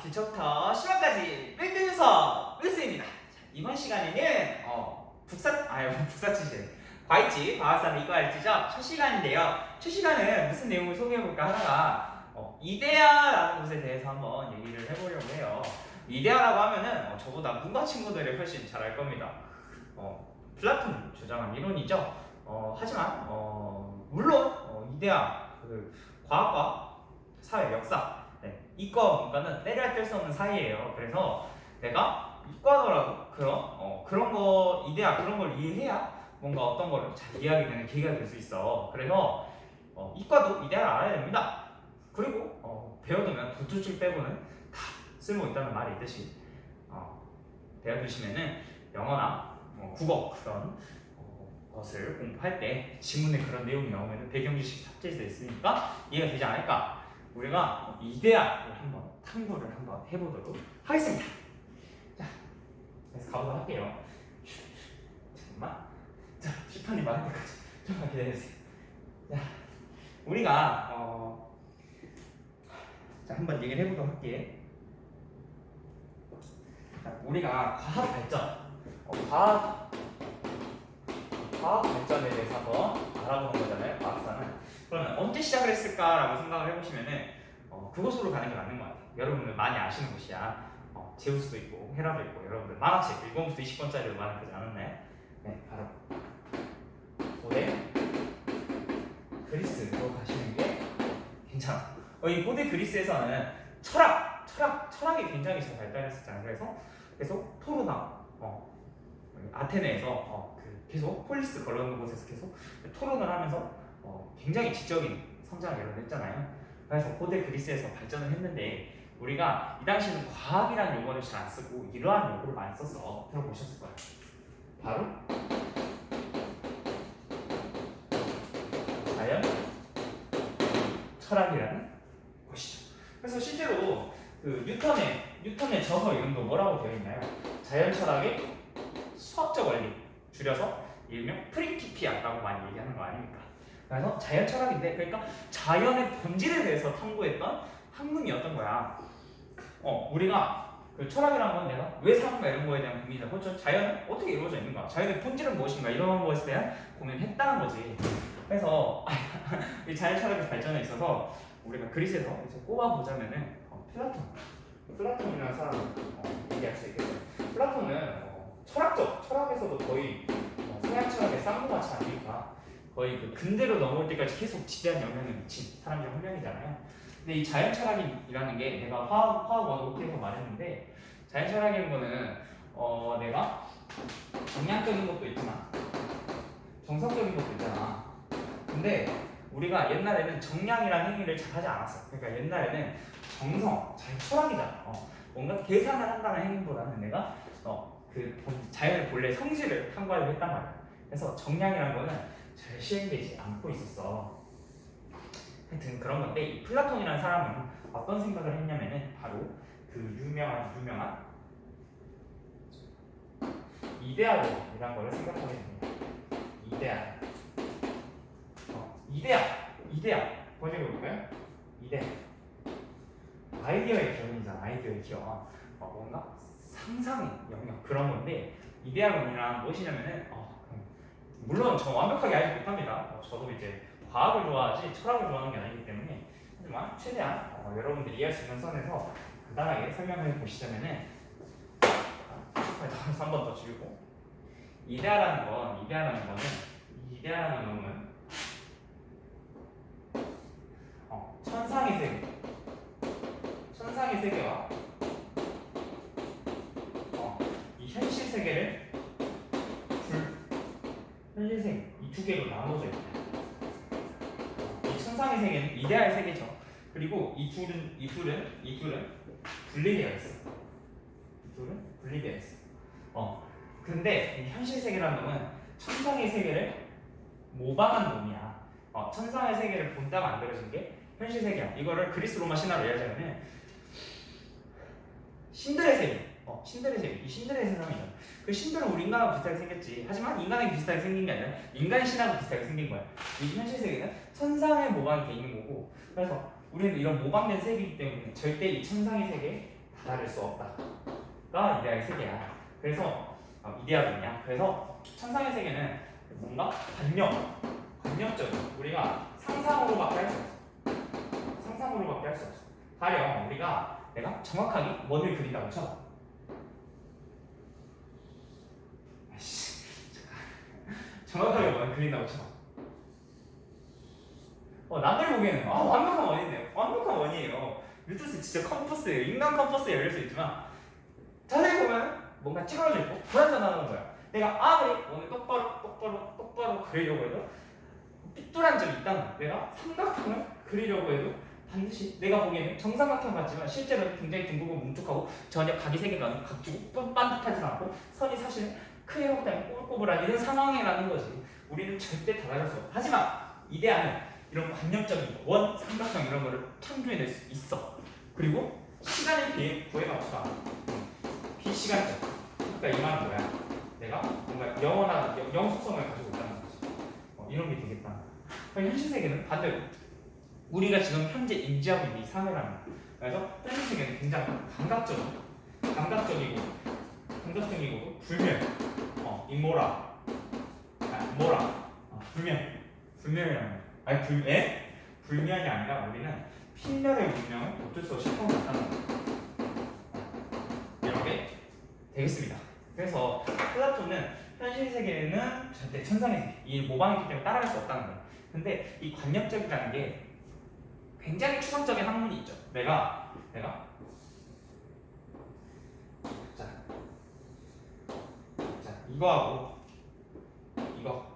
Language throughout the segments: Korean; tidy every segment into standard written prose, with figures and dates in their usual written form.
기초부터 심화까지 빌드 수업 wils입니다. 이번 시간에는 북사치실 과일집 과학산 이과일지죠 첫 시간인데요. 첫 시간은 무슨 내용을 소개해볼까 하다가 이데아라는 곳에 대해서 한번 얘기를 해보려고 해요. 이데아라고 하면은 저보다 문과 친구들이 훨씬 잘 알 겁니다. 플라톤 주장한 이론이죠. 하지만 물론 이데아 그 과학과 사회 역사 이과 문과는 때려야 뗄 수 없는 사이예요. 그래서 내가 이과더라도 그런 거 이데아 그런 걸 이해해야 뭔가 어떤 거를 잘 이해하게 되는 계기가 될 수 있어. 그래서 이과도 이데아를 알아야 됩니다. 그리고 배워두면 도투줄 빼고는 다 쓸모 있다는 말이 있듯이 배워두시면은 영어나 국어 그런 것을 공부할 때 지문에 그런 내용이 나오면 배경지식이 탑재되어 있으니까 이해가 되지 않을까. 우리가 이데아를 한번 탐구를 한번 해보도록 하겠습니다. 자, 그래서 가보도록 할게요. 잠깐만. 자, 슈퍼님 말할 때까지 좀만 기다려주세요. 자, 우리가 자, 한번 얘기를 해보도록 할게. 자, 우리가 과학 발전, 과학 발전에 대해서 한번 알아보는 거잖아요. 과학사는. 그러면 언제 시작을 했을까라고 생각을 해보시면은 그곳으로 가는 게 맞는 것 같아요. 여러분들 많이 아시는 곳이야. 제우스도 있고 헤라도 있고 여러분들 만화책 1권부터 20권짜리로 많이 보지 않았나요? 네, 바로 고대 그리스로 가시는 게 괜찮아. 이 고대 그리스에서는 철학이 굉장히 잘 발달했었잖아요. 그래서 계속 토로나 아테네에서 계속 폴리스 걸어오는 곳에서 계속 토론을 하면서 굉장히 지적인 성장을 이뤄냈잖아요. 그래서 고대 그리스에서 발전을 했는데 우리가 이 당시에는 과학이라는 용어를 잘 안 쓰고 이러한 용어를 많이 썼어. 들어보셨을 거예요. 바로 자연 철학이라는 것이죠. 그래서 실제로 그 뉴턴의 저서 이름도 뭐라고 되어 있나요? 자연 철학의 수학적 원리, 줄여서 일명 프린키피아라고 많이 얘기하는 거 아닙니까? 그래서 자연 철학인데, 그러니까 자연의 본질에 대해서 탐구했던 학문이었던 거야. 우리가 그 철학이라는 건 내가 왜 사는가 이런 거에 대한 고민이다. 그렇죠? 자연은 어떻게 이루어져 있는가? 자연의 본질은 무엇인가? 이런 것에 대한 고민을 했다는 거지. 그래서 이 자연 철학의 발전에 있어서 우리가 그리스에서 이제 꼽아보자면은 플라톤이라는 사람을 얘기할 수 있겠어요. 플라톤은 철학에서도 거의 서양 철학의 쌍무같이 아니니까 거의 그 근대로 넘어올 때까지 계속 지대한 영향을 미친 사람 중 한 명이잖아요. 근데 이 자연 철학이라는 게 내가 화학 원고에서 말했는데 자연 철학이라는 거는 내가 정량적인 것도 있지만 정성적인 것도 있잖아. 근데 우리가 옛날에는 정량이라는 행위를 잘 하지 않았어. 그러니까 옛날에는 자연 철학이잖아. 뭔가 계산을 한다는 행위보다는 내가 자연의 본래 성질을 탐구하려고 했단 말이야. 그래서 정량이라는 거는 잘 시행되지 않고 있었어. 하여튼 그런 건데 이 플라톤이라는 사람은 어떤 생각을 했냐면은 바로 그 유명한 이데아론이라는 걸 생각하게 됩니다. 이데아 번역해 볼까요? 이데아 아이디어의 기원이잖아. 아이디어의 기원. 뭔가 상상의 영역 그런 건데 이데아론이란 무엇이냐면은 물론 저 완벽하게 알지 못합니다. 저도 이제 과학을 좋아하지 철학을 좋아하는 게 아니기 때문에 하지만 최대한 여러분들이 이해할 수 있는 선에서 간단하게 설명해 보시자면은 다시 한 번 더 지우고 이데아라는 놈은 천상의 세계와 이 현실 세계를 현실 세계 이 두 개로 나눠져 있다. 이 천상의 세계는 이데아의 세계죠. 그리고 이 둘은 분리되어 있어. 근데 이 현실 세계라는 놈은 천상의 세계를 모방한 놈이야. 천상의 세계를 본따 만들어진 게 현실 세계야. 이거를 그리스 로마 신화로 이야기하면 신들의 세계. 신들의 세계. 이 신들의 세상이잖아. 그 신들은 우리 인간하고 비슷하게 생겼지. 하지만 인간에게 비슷하게 생긴 게 아니라 인간 신하고 비슷하게 생긴 거야. 이 현실 세계는 천상의 모방이 돼 있는 거고, 그래서 우리는 이런 모방된 세계이기 때문에 절대 이 천상의 세계에 다를 수 없다가 이데아의 세계야. 그래서 이데아거든요. 그래서 천상의 세계는 뭔가 관념적인 우리가 상상으로밖에 할 수 없어. 상상으로밖에 할 수 없어. 가령 내가 정확하게 원을 그린다고 쳐. 정확하게 원을 그린다고 쳐. 남들 보기에는 완벽한 원이네요. 완벽한 원이에요. 루트스 진짜 컴퍼스예요. 인간 컴퍼스에 열릴 수 있지만 자세히 보면 뭔가 찌그러져 있고 불안전하는 거야. 내가 아무리 원을 똑바로 그리려고 해도 삐뚤한 점이 있다면 내가 삼각형을 그리려고 해도 반드시 내가 보기에는 정삼각형 같지만 실제로 굉장히 둥글고 뭉툭하고 전혀 각이 세개가 각지고 반듯하지 않고 선이 사실 크게 확대하면 꼬불꼬불한 이런 상황이라는 거지. 우리는 절대 다가갈 수 없어. 하지만 이데아는 이런 관념적인 원, 삼각형 이런 거를 창조해낼 수 있어. 그리고 시간에 비해 구애가 비시간적. 그러니까 이 말은 뭐야? 내가 뭔가 영원한 영속성을 가지고 있다는 거지. 이런 게 되겠다. 현실 세계는 반대로 우리가 지금 현재 인지하고 있는 이 사회라는 거야. 그래서 현실 세계는 굉장히 감각적이고 불면, 불면이라는 거야. 불면이 아니라 우리는 필멸의 운명을 어쩔 수 없이 처음 나타나는 거야. 이렇게 되겠습니다. 그래서 플라톤은 현실 세계는 절대 천상의 세계, 이 모방이기 때문에 따라갈 수 없다는 거야. 근데 이 관념적이라는 게 굉장히 추상적인 학문이 있죠. 내가 자 이거하고 이거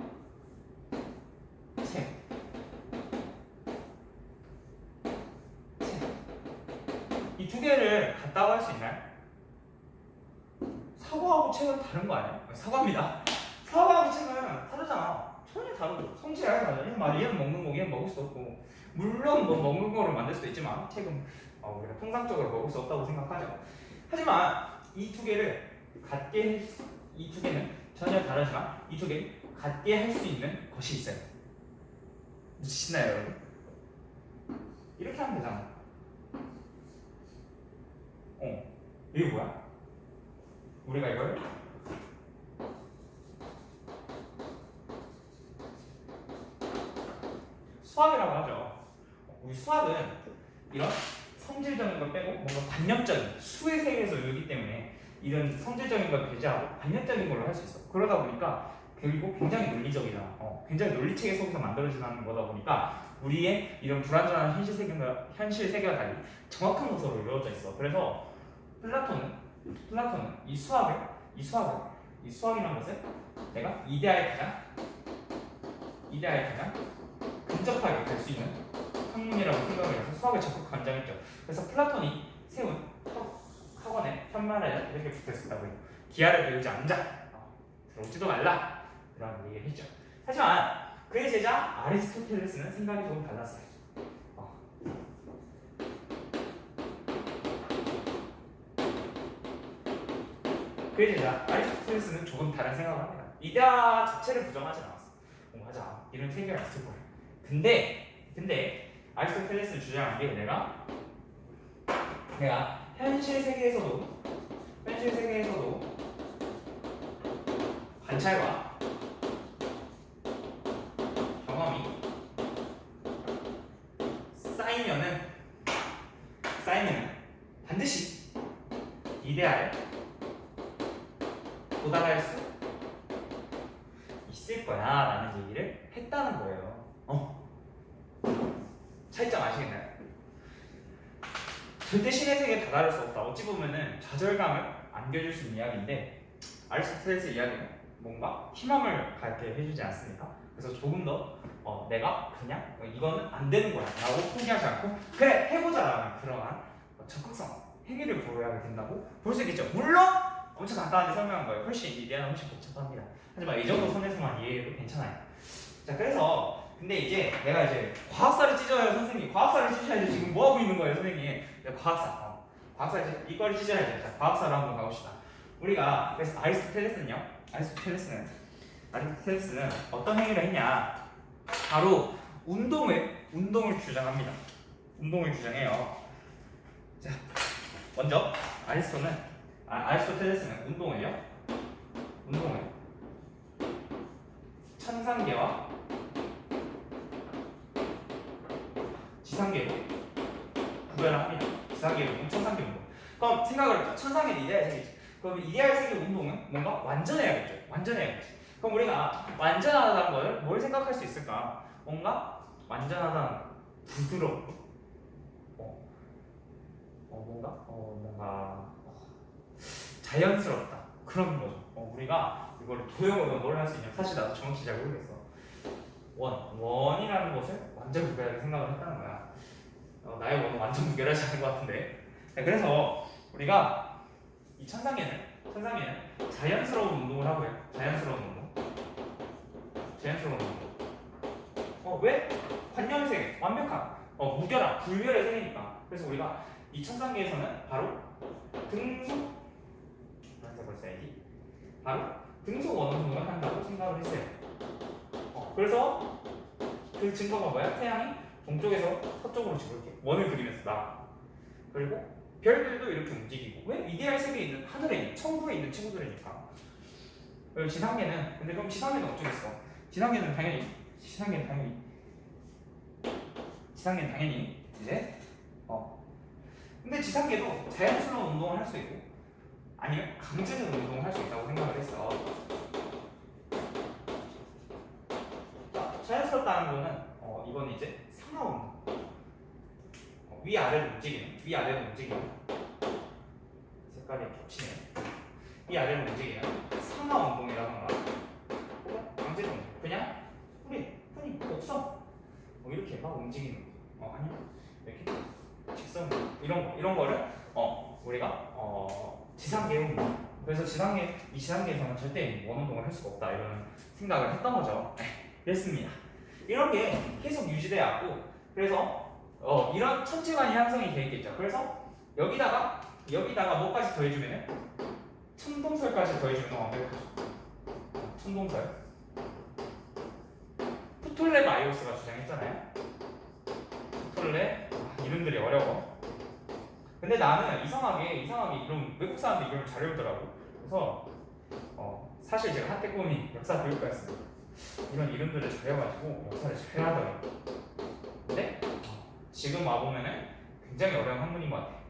이 두 개를 같다고 할 수 있나요? 사과하고 책은 다른 거 아니야? 사과입니다. 사과하고 책은 다르잖아. 전혀 다르고 성질이 아예 다르잖아. 얘는 먹는 거, 얘는 먹을 수 없고. 물론 뭐 먹는 거를 만들 수도 있지만 책은 우리가 통상적으로 먹을 수 없다고 생각하죠. 하지만 이 두 개는 전혀 다르지만 이 두 개를 같게 할 수 있는 것이 있어요. 미치시나요, 여러분? 이렇게 하면 되잖아. 이게 뭐야? 우리가 이걸 수학이라고 하죠. 우리 수학은 이런 성질적인 걸 빼고 뭔가 관념적인 수의 세계에서 놀기 때문에 이런 성질적인 걸 배제하고 관념적인 걸로 할 수 있어. 그러다 보니까 결국 굉장히 논리적이잖아. 굉장히 논리체계 속에서 만들어지는 거다 보니까 우리의 이런 불완전한 현실 세계와 달리 정확한 것으로 이루어져 있어. 그래서 플라톤은 이 수학이라는 것을 내가 이데아에 가장 근접하게 될 수 있는 학문이라고 생각을 해서 수학에 적극 관장했죠. 그래서 플라톤이 세운 학원에 편만에 이렇게 붙어있었다고 해요. 기하를 배우지 않자, 들어오지도 말라, 그런 얘기를 했죠. 하지만 그의 제자 아리스토텔레스는 생각이 조금 달랐어요. 그의 제자 아리스토텔레스는 조금 다른 생각을 합니다. 이데아 자체를 부정하지 않았어. 맞아, 이런 세계가 있을 거야. 근데 아리스토텔레스는 주장한 게 내가 현실 세계에서도 관찰과 경험이 쌓이면은 반드시 이데아에 도달할 수 있을 거야 라는 얘기를 했다는 거예요. 차이점 아시겠나요? 절대 신의 세계에 다다를 수 없다. 어찌 보면은 좌절감을 안겨줄 수 있는 이야기인데 아리스토텔레스 이야기는 뭔가 희망을 갖게 해주지 않습니까? 그래서 조금 더 내가 그냥 이거는 안 되는 거야 라고 포기하지 않고 그래 해보자 라는 그러한 적극성, 행위를 보여야 된다고 볼 수 있겠죠. 물론 엄청 간단하게 설명한 거예요. 이데아는 훨씬 복잡합니다. 하지만 이 정도 선에서만 이해해도 괜찮아요. 자, 그래서 근데 이제 내가 과학사를 찢어요, 선생님. 과학사를 찢어야지. 지금 뭐 하고 있는 거예요, 선생님? 과학사 이제 이거를 찢어야지. 자, 과학사로 한번 가봅시다. 우리가 그래서 아리스토텔레스는 어떤 행위를 했냐? 바로 운동을 주장합니다. 운동을 주장해요. 자, 먼저 아리스토텔레스는 운동을 천상계와 지상계로 구별을 합니다. 지상계 운동, 천상계 운동. 그럼 생각을 해보자. 천상계는 이데알 세계지. 그럼 이데알 세계 운동은 뭔가 완전해야겠죠. 완전해야겠지. 그럼 우리가 완전하다는 걸 뭘 생각할 수 있을까? 뭔가 완전하다는 부드럽고 뭔가 자연스럽다 그런 거죠. 우리가 이거를 도형으로 뭘 할 수 있냐? 사실 나도 정확히 잘 모르겠어. 원이라는 것을 완전 무결하게 생각을 했다는 거야. 나의 원은 완전 무결하지 않은 것 같은데. 그래서 우리가 이 천상계는 자연스러운 운동을 하고요. 자연스러운 운동. 왜? 관념의 세계, 완벽한 무결한, 불멸의 세계니까. 그래서 우리가 이 천상계에서는 바로 등속 원음 운동을 한다고 생각을 했어요. 그래서 그 증거가 뭐야? 태양이 동쪽에서 서쪽으로 지고 이렇게 원을 그리면서 나와. 그리고 별들도 이렇게 움직이고. 왜? 이데알 세계에 있는 하늘에 있는 천국에 있는 친구들이니까. 그리고 지상계는 근데 그럼 지상계는 어쩌겠어? 지상계는 당연히 이제 근데 지상계도 자연스러운 운동을 할 수 있고 아니면 강제적인 운동을 할 수 있다고 생각을 했어. 자, 자연스럽다는 거는 이건 이제 상하 운동. 위아래로 움직이는 색깔이 겹치네. 위아래로 움직이는 상하 운동이라던가 강제적 운동. 그냥 흔히 곡선 이렇게 막 움직이는 아니면 이렇게 직선 이런 거를 우리가 지상계 운동. 그래서 이 지상계에서는 절대 원 운동을 할 수가 없다 이런 생각을 했던 거죠. 그랬습니다. 이런 게 계속 유지돼 왔고 그래서 이런 천체관이 형성이 돼 있겠죠. 그래서 여기다가 뭐까지 더해주면은 천동설까지 더해주면 완벽하죠. 천동설. 프톨레마이오스가 주장했잖아요. 이름들이 어려워. 근데 나는 이상하게 이런 외국 사람들 이름을 잘 외우더라고. 그래서 사실 제가 한때 꿈이 역사 교육과였습니다. 이런 이름들을 잘 외워가지고 역사를 잘 하더라고. 근데 지금 와보면은 굉장히 어려운 학문인 것 같아.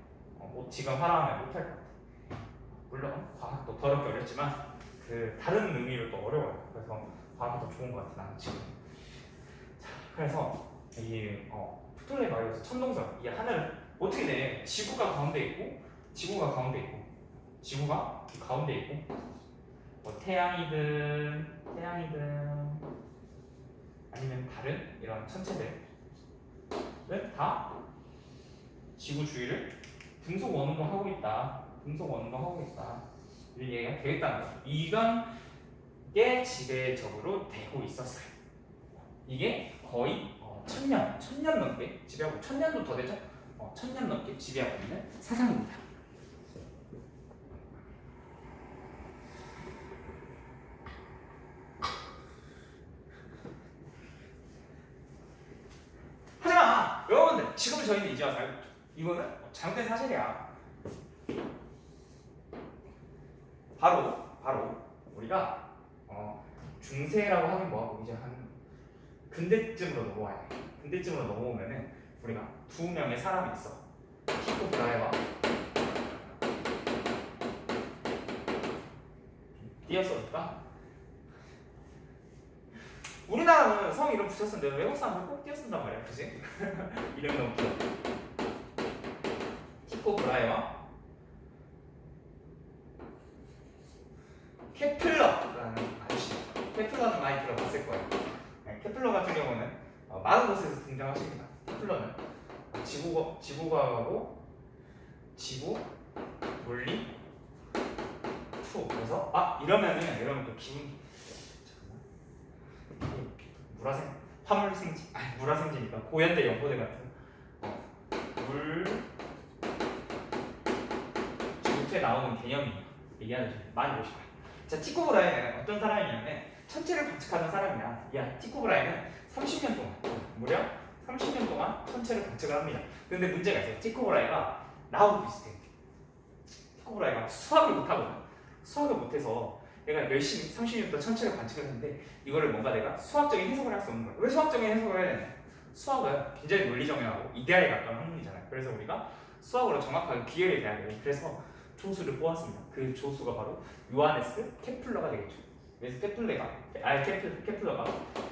지금 하라면 못할 것 같아. 물론 과학도 더럽게 어렵지만 그 다른 의미로 또 어려워요. 그래서 과학이 더 좋은 것 같아 나는 지금. 자, 그래서 이 프톨레마이오스 천동설 이 하늘 어떻게 돼? 지구가 가운데 있고 태양이든 아니면 다른 이런 천체들은 다 지구 주위를 등속 원운동 하고 있다. 이런 얘기가 되겠다는 거죠. 이런 게 지배적으로 되고 있었어요. 이게 거의 천년 넘게 지배하고 천년도 더 되죠? 천년 넘게 지배하고 있는 사상입니다. 하지만 여러분들 지금 저희는 이제 와서 알고 있죠. 이거는 잘못된 사실이야. 바로 우리가 중세라고 하긴 뭐하고 이제 한 근대쯤으로 넘어와야 돼. 근대쯤으로 넘어오면은 우리가 두 명의 사람이 있어. 티코 브라헤와 띄었으니까 우리나라는 성 이름 붙였었는데 외국 사람들 꼭 띄었쓴단 말이야, 그지? 이름 너무 귀여워. 티코 브라헤와 케플러라는 아저씨. 케플러는 많이 들어봤을 거예요. 케플러 같은 경우는 많은 곳에서 등장하십니다. 케플러는 지구과학하고 지구 물리 투. 그래서 이러면 또 기분 물화생지니까 고연대 연고대 같은 지구투에 나오는 개념이 얘기하는 좀 많이 보실 거예요. 자, 티코 브라헤는 어떤 사람이냐면 천체를 관측하는 사람이야. 티코 브라헤는 30년 동안 무려 30년 동안 천체를 관측을 합니다. 근데 문제가 있어요. 티코 브라헤가 나하고 비슷해. 거꾸로 애가 수학을 못하거든. 수학을 못해서 내가 열심히 30년부터 천체를 관측했는데 이거를 뭔가 내가 수학적인 해석을 할 수 없는 거야. 왜 수학적인 해석을 해야 되냐? 수학은 굉장히 논리정연하고 이데알에 가까운 학문이잖아요. 그래서 우리가 수학으로 정확하게 비교를 해야 돼요. 그래서 조수를 뽑았습니다. 그 조수가 바로 요하네스 케플러가 되겠죠. 그래서 케플러가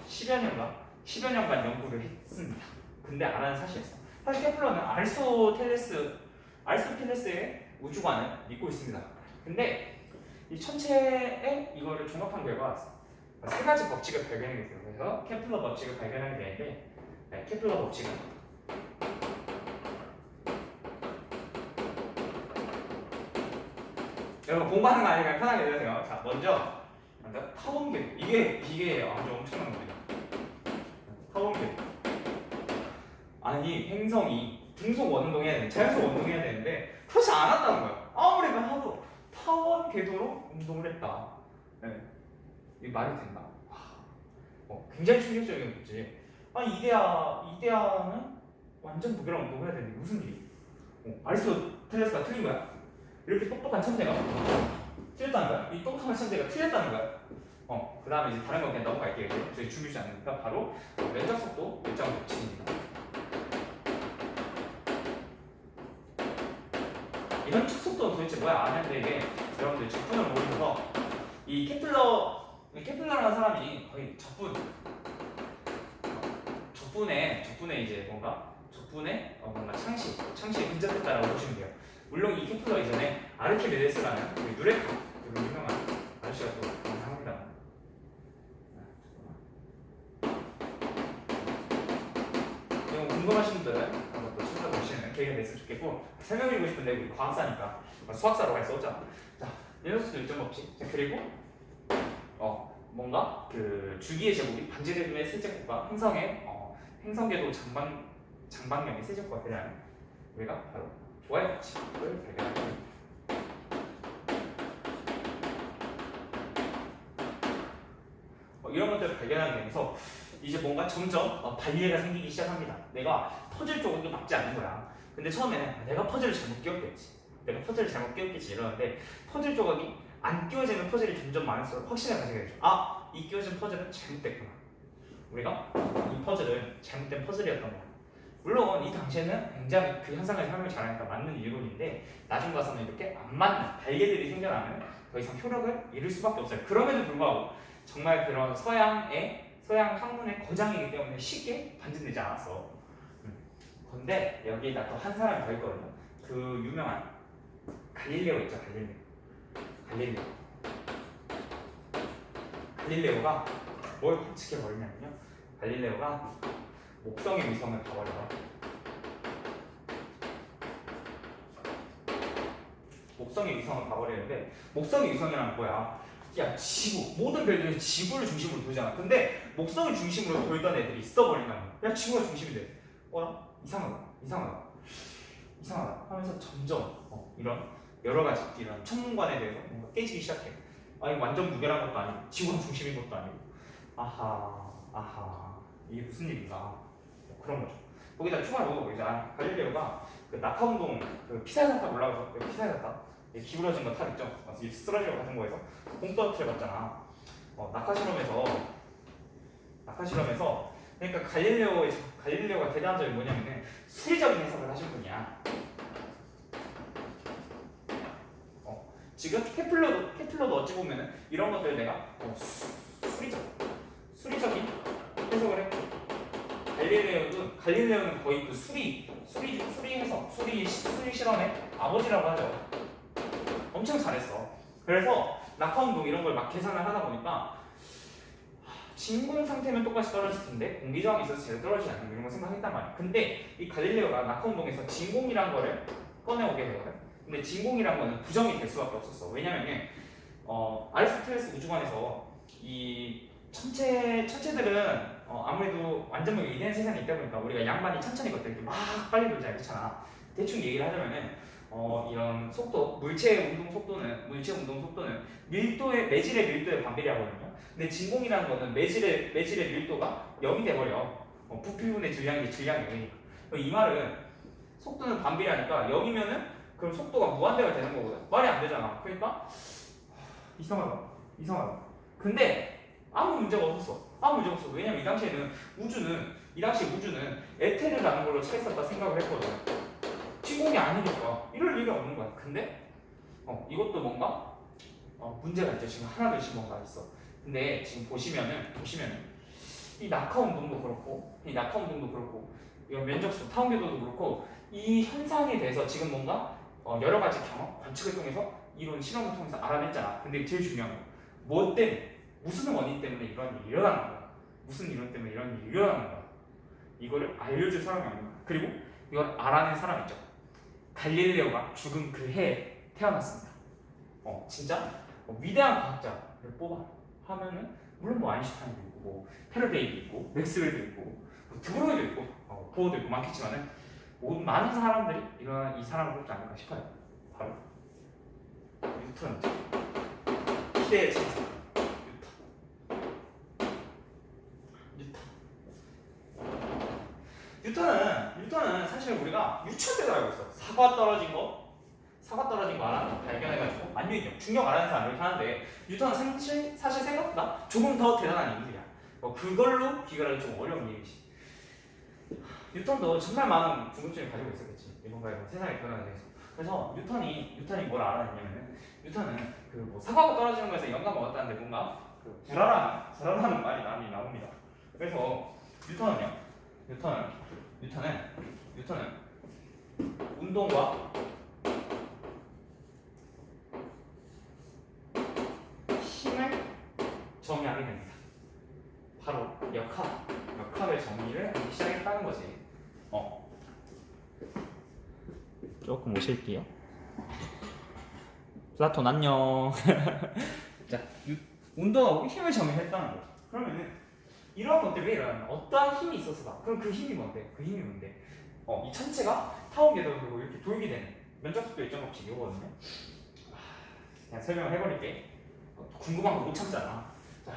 10여 년간 연구를 했습니다. 근데 안 하는 사실이었어. 사실 케플러는 아리스토텔레스의 우주관을 믿고 있습니다. 근데 이 천체에 이거를 종합한 결과 세 가지 법칙을 발견하게 돼요. 그래서 케플러 법칙을 발견하게 되는데 케플러 법칙은 여러분 공부하는 거 아니니까 편하게 들으세요. 자, 먼저 타원궤도 이게 아주 엄청난 겁니다. 타원궤도 아니 행성이 중속 원운동해야 되는데 자연속 원운동해야 되는데 그렇지 않았다는 거야. 아무리 하도 타원 궤도로 운동을 했다. 네. 이게 말이 된다. 굉장히 충격적인 거지. 아니 이데아는 완전 무게랑 운동해야 되는데 무슨 일이? 아리스토텔레스가 틀린 거야. 이렇게 똑똑한 천재가 틀렸다는 거야. 이 똑똑한 천재가 틀렸다는 거야. 그 다음에 이제 다른 거 그냥 넘어갈게요. 이제 저희 중요하지 않으니까 바로 면적 속도 일정 법칙입니다. 이런 축속도는 도대체 뭐야? 아는데 이게 여러분들 적분을 모르셔서 이 케플러라는 사람이 거의 적분의 이제 뭔가 창시에 근접했다라고 보시면 돼요. 물론 이 케플러 이전에 아르키메데스라는 유레카 되게 유명한 아저씨가 또 합니다. 이거 궁금하신 분들은 한번 또 찾아보시는 계기가 됐으면 좋겠고 설명드리고 싶은데 우리 과학사니까 수학사로 갈 수 없잖아. 자, 연속수 일정 법칙. 자, 그리고 뭔가 그 주기의 제곱이 반지름의 세제곱과 행성궤도 장방형의 세제곱과 대략 우리가 바로 조화의 법칙을 발견하게 됩니다. 이런 것들을 발견하게 되면서 이제 뭔가 점점 발리에가 생기기 시작합니다. 내가 퍼즐 조각이 맞지 않는 거야. 근데 처음에는 내가 퍼즐을 잘못 끼웠겠지 이러는데 퍼즐 조각이 안 끼워지는 퍼즐이 점점 많을수록 확신을 가지게 되죠. 이 끼워진 퍼즐은 잘못됐구나. 우리가 이 퍼즐은 잘못된 퍼즐이었던 거야. 물론 이 당시에는 굉장히 그 현상을 설명을 잘하니까 맞는 이론인데 나중 가서는 이렇게 안 맞는 발견들이 생겨나면 더 이상 효력을 잃을 수밖에 없어요. 그럼에도 불구하고 정말 그런 서양 학문의 거장이기 때문에 쉽게 반증되지 않았어. 근데 여기다 또 한 사람이 더 있거든요. 그 유명한 갈릴레오 있죠. 갈릴레오가 뭘 관측해 버리냐면요. 갈릴레오가 목성의 위성을 봐버려요. 목성의 위성을 봐버리는데 목성의 위성이란 뭐야? 야, 지구, 모든 별들이 지구를 중심으로 돌잖아. 근데 목성을 중심으로 돌던 애들이 있어버린다는 거야. 야, 지구가 중심이 돼. 이상하다 하면서 점점 이런 여러 가지 이런 천문관에 대해서 뭔가 깨지기 시작해. 이거 완전 무결한 것도 아니고 지구가 중심인 것도 아니고 아하 이게 무슨 일인가 그런 거죠. 거기다 추가로 이제 갈릴레오가 그 낙하운동 그 피사사탑 올라가서 그 피사사탑 기울어진 거 탑 있죠. 쓰러지고 같은 거에서 공 떨어뜨려봤잖아. 낙하 실험에서 그러니까 갈릴레오가 대단한 점이 뭐냐면은 수리적인 해석을 하신 분이야. 지금 케플러도 어찌 보면은 이런 것들 내가 수리적인 해석을 했고 갈릴레오는 거의 그 수리 실험의 아버지라고 하죠. 엄청 잘했어. 그래서 낙하운동 이런 걸 막 계산을 하다 보니까 진공 상태면 똑같이 떨어질 텐데 공기 저항이 있어서 제대로 떨어지지 않는 이런 걸 생각했단 말이야. 근데 이 갈릴레오가 낙하운동에서 진공이란 거를 꺼내오게 되거든. 근데 진공이란 거는 부정이 될 수밖에 없었어. 왜냐면 아리스토텔레스 우주관에서 이 천체들은 아무래도 완전 이대한 세상에 있다 보니까 우리가 양반이 천천히 걷다 이렇게 막 빨리 돌지 않잖아. 대충 얘기를 하자면은 이런 속도, 물체 운동 속도는 매질의 밀도에 반비례하거든요. 근데 진공이라는 거는 매질의 밀도가 0이 돼버려. 부피분의 질량이 0이니까. 이 말은 속도는 반비례하니까 0이면은 그럼 속도가 무한대가 되는 거거든. 말이 안 되잖아. 그러니까 이상하다. 근데 아무 문제가 없었어. 아무 문제가 없어. 왜냐면 이 당시에 우주는 에테르라는 걸로 차 있었다 생각을 했거든. 진공이 아니니까 이럴 일이 없는 거야. 근데 이것도 뭔가 문제가 있죠. 지금 하나둘씩 뭔가 있어. 근데 지금 보시면은 이 낙하 운동도 그렇고 이런 면적수 타원 궤도도 그렇고 이 현상에 대해서 지금 뭔가 여러 가지 경험, 관측을 통해서 이론 실험을 통해서 알아냈잖아. 근데 제일 중요한 거 뭐 때문에 무슨 원인 때문에 이런 일이 일어나는 거야. 무슨 이론 때문에 이런 일이 일어나는 거야. 이거를 알려줄 사람이 없는 거야. 그리고 이걸 알아낸 사람 있죠. 갈릴레오가 죽은 그 해에 태어났습니다. 진짜 위대한 과학자를 뽑아 하면은 물론 뭐 아인슈타인도 있고 뭐 패러데이도 있고 맥스웰도 있고 뭐 드브로이도 있고 보어도 있고 많겠지만은 많은 사람들이 이 사람을 뽑지 않을까 싶어요. 바로 뉴턴이죠. 기대의 천사 뉴턴은 사실 우리가 유치원 때도 알고 있어. 사과 떨어진 거 하나 발견해가지고 만유인력 중력 알아낸 사람 이렇게 하는데 뉴턴은 사실 생각보다 조금 더 대단한 인물이야. 그걸로 비교하기 좀 어려운 일이지. 뉴턴도 정말 많은 궁금증을 가지고 있었겠지. 뭔가 세상의 변화에 대해서. 그래서 뉴턴이 뭘 알아냈냐면은 뉴턴은 뭐 사과가 떨어지는 거에서 영감을 얻었다는데 뭔가 불화라는 말이 많이 나옵니다. 그래서 뉴턴은 운동과 힘을 정의하게 됩니다. 바로 역학을 정의를 하기 시작했다는 거지. 조금 오실게요. 플라톤 안녕. 자, 운동하고 힘을 정의했다는 거. 그러면은 이러한 것들이 왜 일어나냐? 어떠한 힘이 있어서다. 그럼 그 힘이 뭔데? 이 천체가 타원 궤도를 돌고 이렇게 돌게 되는 면적속도 일정값이 이거거든요. 그냥 설명을 해버릴게. 궁금한 거 못 참잖아. 자,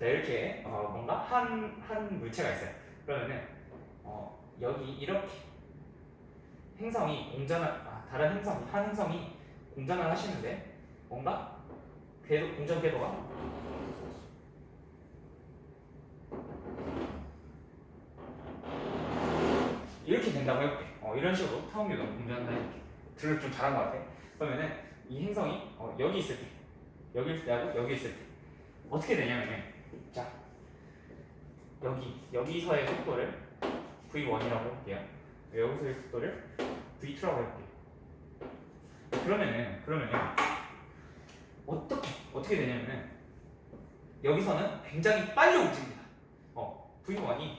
이렇게 뭔가 한 물체가 있어요. 그러면은 여기 이렇게 다른 한 행성이 공전을 하시는데 뭔가 공전 궤도가 이렇게 된다고 해볼게. 이런 식으로 타원 궤도가 공전을 이렇게 들을 좀 잘한 것 같아. 그러면은 이 행성이 여기 있을 때, 여기 있을 때 어떻게 되냐면은 자 여기서의 속도를 v1이라고 해볼게요. 여기서의 속도를 v2라고 해볼게요. 그러면은 어떻게 되냐면은 여기서는 굉장히 빨리 움직입니다. v1이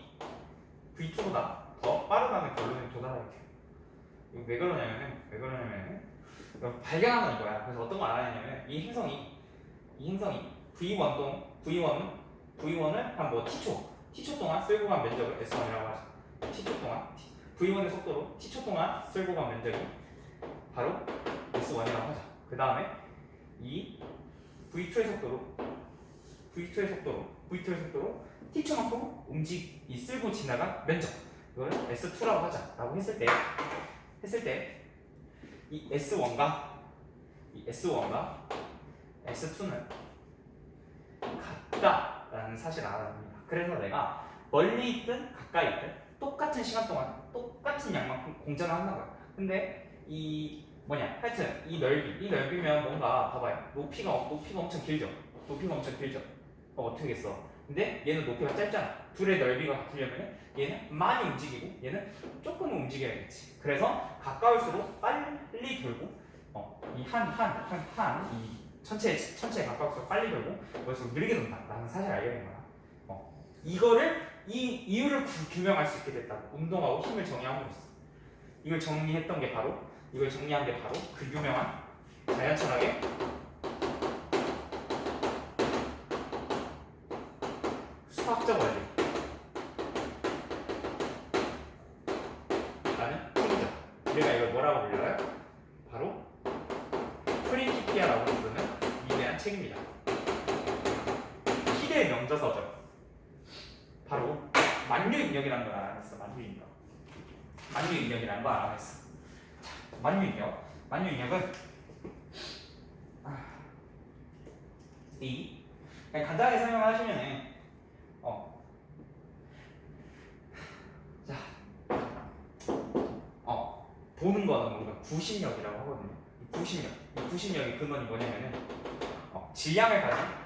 v2보다 더 빠르다는 결론에 도달하게 돼요. 이거 왜 그러냐면은 발견하는 이거야. 그래서 어떤 걸 알아내냐면 이 행성이 V1을 한 t초 동안 쓸고 간 면적을 S1이라고 하죠. t초 동안 V1의 속도로 t초 동안 쓸고 간 면적이 바로 S1이라고 하죠. 그 다음에 이 V2의 속도로 t초만큼 쓸고 지나간 면적 이걸 S2라고 하자라고 했을 때 이 S1과 S2는 같다라는 사실을 알아냅니다. 그래서 내가 멀리 있든 가까이 있든 똑같은 시간 동안 똑같은 양만큼 공전을 한다는 거야. 근데 하여튼 이 넓이면 뭔가 봐봐요. 높이가 엄청 길죠. 어떻게겠어? 근데 얘는 높이가 짧잖아. 둘의 넓이가 같으려면 얘는 많이 움직이고 얘는 조금 움직여야겠지. 그래서 가까울수록 빨리 돌고 이 천체에 가까울수록 빨리 돌고 그래서 느리게 돈다라는 사실을 알게 된 거야. 이 이유를 규명할 수 있게 됐다고. 운동하고 힘을 정의하고 있어. 이걸 정의한 게 바로 그 유명한 자연철학의 수학적 원리 라는 책이죠. 우리가 이걸 뭐라고 불러요? 바로 프린시피아라고 부르는 위대한 책입니다. 희대의 명저서죠. 바로 만유인력이라는 걸 알아냈어. 만유인력이라는 걸 알아냈어. 만유인력은 이 그냥 간단하게 설명을 하시면은 자 보는 거는 우리가 구심력이라고 하거든요. 이 구심력의 근원이 뭐냐면은 질량을 가진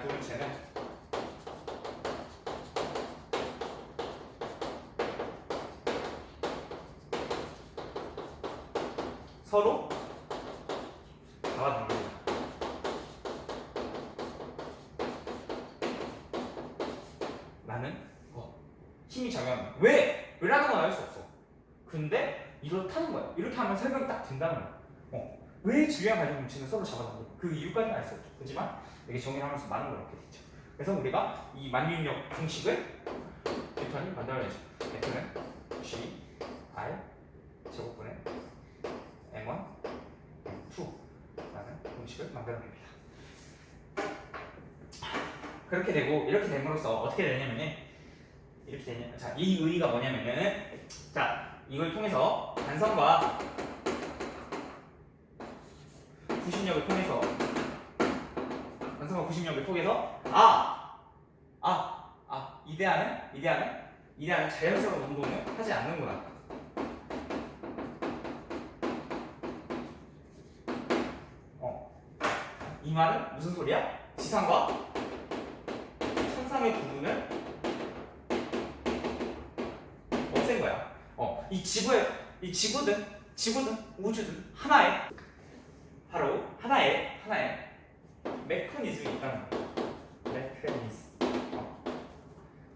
도물체는 서로 잡아당깁니다. 라는 힘이 작용합니다. 왜라는 건 알 수 없어. 근데 이렇다는 거야. 이렇게 하면 설명이 딱 된다는 거야. 왜 질량 가진 물체는 서로 잡아당겨? 그 이유까지는 알 수 없죠. 하지만 이게 정의를 하면서 많은 걸 얻게 되죠. 그래서 우리가 이 만유인력 공식을 뉴턴이 만들어내죠. F는 G R 제곱분의 M1 M2라는 공식을 만들어냅니다. 그렇게 되고 이렇게 됨으로써 어떻게 되냐면은 이렇게 되냐. 자, 이 의의가 뭐냐면은 이걸 통해서 반성과 구심력을 통해서 이데아는 자연스러운 운동을 하지 않는구나. 이 말은 무슨 소리야? 지상과 천상의 구분을 없앤 거야. 이 지구든 우주든 바로 하나의 메커니즘이 있다는 거야. 메커니즘.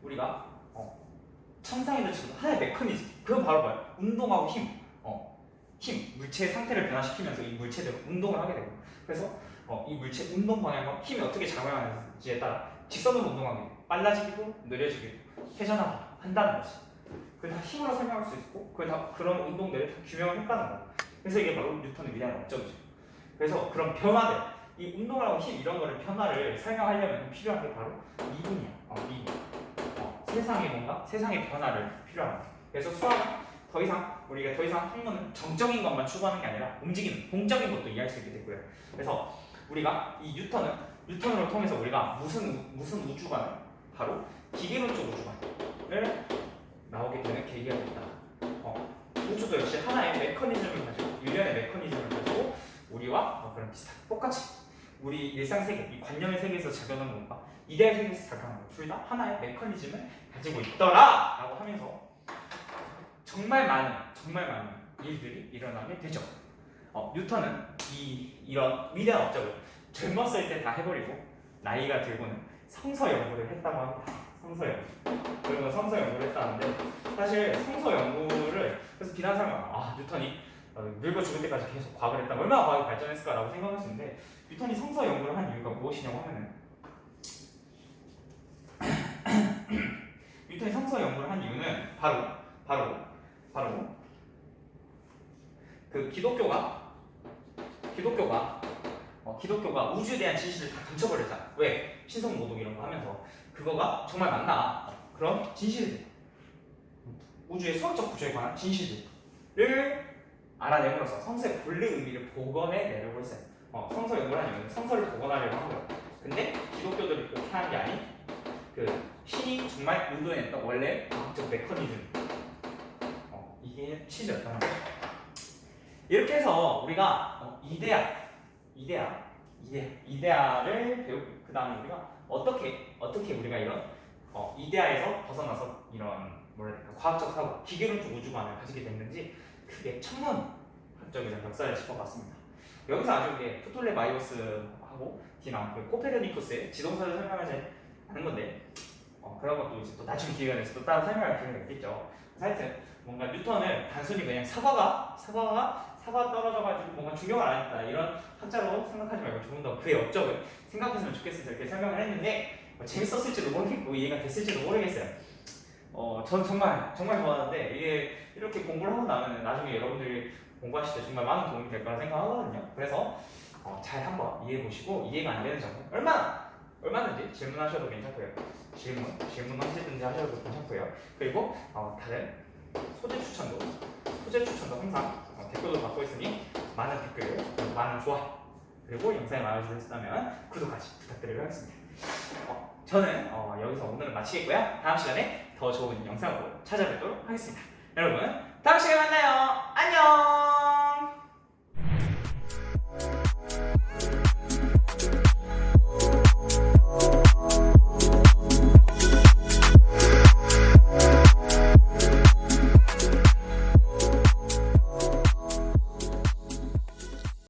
우리가 천상이든 지구든 하나의 메커니즘. 그건 바로 뭐야? 운동하고 힘. 물체의 상태를 변화시키면서 이 물체들은 운동을 하게 되고. 그래서 이 물체 운동 방향과 힘이 어떻게 작용하는지에 따라 직선으로 운동하게 되고 빨라지기도 느려지기도 회전하기도 한다는 거지. 그걸 다 힘으로 설명할 수 있고 그걸 다 그런 운동들을 다 규명을 했다는 거야. 그래서 이게 바로 뉴턴의 위대한 업적이죠. 그래서 그런 변화들, 이 운동을 하고 힘 이런 거를 변화를 설명하려면 필요한 게 바로 미분이야. 세상의 변화를 필요한 거야. 그래서 수학은 우리가 더 이상 학문은 정적인 것만 추구하는 게 아니라 움직이는 공적인 것도 이해할 수 있게 됐고요. 그래서 우리가 이 뉴턴을 통해서 우리가 무슨 우주관을 바로 기계론적 우주관을 나오게 되는 계기가 됐다. 우주도 역시 하나의 메커니즘을 가지고 일련의 메커니즘을 가지고 우리와 그런 비슷한 똑같이 우리 일상 세계, 이 관념의 세계에서 작용하는 것과 이데아 세계에서 작용하는 것 둘 다 하나의 메커니즘을 가지고 있더라라고 하면서 정말 많은 일들이 일어나게 되죠. 뉴턴은 이런 위대한 업적을 젊었을 때 다 해버리고 나이가 들고는 성서 연구를 했다고 합니다. 성서 연구를 했다는데 사실 성서 연구를 그래서 비난하면 뉴턴이 늙어 죽을 때까지 계속 과학을 했다면 얼마나 과학이 발전했을까라고 생각할 수 있는데 뉴턴이 성서 연구를 한 이유가 무엇이냐고 하면은 뉴턴이 성서 연구를 한 이유는 바로 그 기독교가 우주에 대한 진실을 다 감춰버렸잖아. 왜? 신성 모독 이런 거 하면서 그거가 정말 맞나? 그런 진실들, 우주의 수학적 구조에 관한 진실들을 알아내므로써 성서의 본래 의미를 복원해내려고 했어요. 성서 연구를 하는 이유는 성서를 복원하려고 한 거예요. 근데 기독교들이 그렇게 하는 게 아닌 그 신이 정말 의도했던 원래 과학적 메커니즘, 이게 취지였다는 거예요. 이렇게 해서 우리가 이데아를 배우고 그 다음에 우리가 어떻게 우리가 이런 이데아에서 벗어나서 이런 과학적 사고, 기계론적 우주관을 가지게 됐는지 크게 천문학적인 역사를 짚어봤습니다. 여기서 아주 프톨레마이오스하고 디나 코페르니쿠스의 지동설을 설명하지 않은 건데 그런 것도 이제 또 나중에 기회가 돼서 또 따로 설명할 기회가 있겠죠. 하여튼 뭔가 뉴턴을 단순히 그냥 사과가 떨어져가지고 뭔가 중용을 안 했다 이런 학자로 생각하지 말고 조금 더 그의 업적을 생각했으면 좋겠어서 이렇게 설명을 했는데 재밌었을지도 모르겠고 이해가 됐을지도 모르겠어요. 전 정말 좋았는데 이게 이렇게 공부를 하고 나면 나중에 여러분들이 공부하실 때 정말 많은 도움이 될 거라 생각하거든요. 그래서 잘 한번 이해해 보시고 이해가 안 되는 점은 얼마든지 질문하셔도 괜찮고요. 질문 언제든지 하셔도 괜찮고요. 그리고 다른 소재 추천도 소재 추천도 항상 댓글도 받고 있으니 많은 댓글, 그리고 많은 좋아요, 그리고 영상이 마음에 드셨다면 구독까지 부탁드리도록 하겠습니다. 저는 여기서 오늘은 마치겠고요. 다음 시간에 더 좋은 영상으로 찾아뵙도록 하겠습니다. 여러분 다음 시간에 만나요. 안녕.